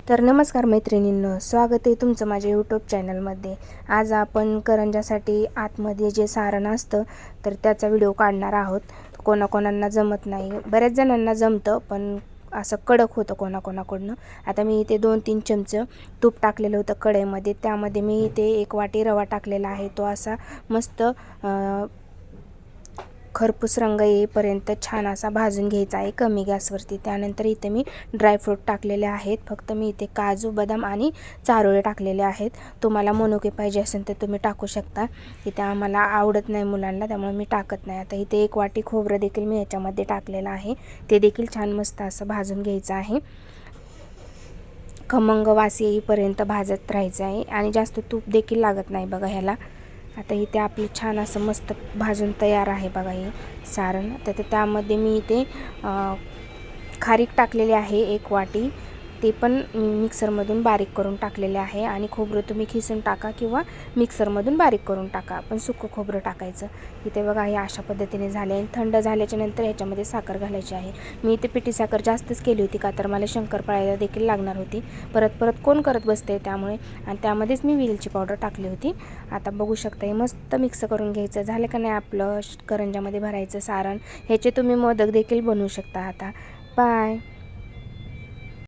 तर नमस्कार मैत्रिणींनो, स्वागत आहे तुमचं माझ्या यूट्यूब चॅनलमध्ये। आज आपण करंजासाठी आतमध्ये जे सारण असतं तर त्याचा व्हिडिओ काढणार आहोत। कोणाकोणांना जमत नाही, बऱ्याच जणांना जमतं पण असं कडक होतं कोणाकोणाकडनं। आता मी इथे 2-3 चमचे तूप टाकलेलं होतं कढईमध्ये, त्यामध्ये मी इथे 1 वाटी रवा टाकलेला आहे। तो असा मस्त खरपूस रंग येईपर्यंत छान असा भाजून घ्यायचा आहे कमी गॅसवरती। त्यानंतर इथे मी ड्रायफ्रूट टाकलेले आहेत, फक्त मी इथे काजू बदाम आणि चारोळे टाकलेले आहेत। तुम्हाला मनुके पाहिजे असेल तर तुम्ही टाकू शकता। इथे आम्हाला आवडत नाही मुलांना, त्यामुळे मी टाकत नाही। आता इथे 1 वाटी खोबरं देखील मी याच्यामध्ये टाकलेलं आहे, ते देखील छान मस्त असं भाजून घ्यायचं आहे। खमंग वास येईपर्यंत भाजत राहायचं आहे आणि जास्त तूप देखील लागत नाही बघा ह्याला। आता इथे आपलं छान असं मस्त भाजून तयार आहे बघा हे सारण। तर त्यामध्ये मी इथे खारीक टाकलेली आहे 1 वाटी, ते पण मी मिक्सरमधून बारीक करून टाकलेले आहे। आणि खोबरं तुम्ही खिसून टाका किंवा मिक्सरमधून बारीक करून टाका, पण सुकं खोबरं टाकायचं। इथे बघा हे अशा पद्धतीने झाले आणि थंड झाल्याच्या नंतर ह्याच्यामध्ये साखर घालायची आहे। मी इथे पिठी साखर जास्तच केली होती का तर मला शंकरपाळ्याला देखील लागणार होती, परत परत कोण करत बसते त्यामुळे, आणि त्यामध्येच मी वेलची पावडर टाकली होती। आता बघू शकता हे मस्त मिक्स करून घ्यायचं। झालं का नाही आपलं करंजामध्ये भरायचं सारण। ह्याचे तुम्ही मोदक देखील बनवू शकता। आता बाय।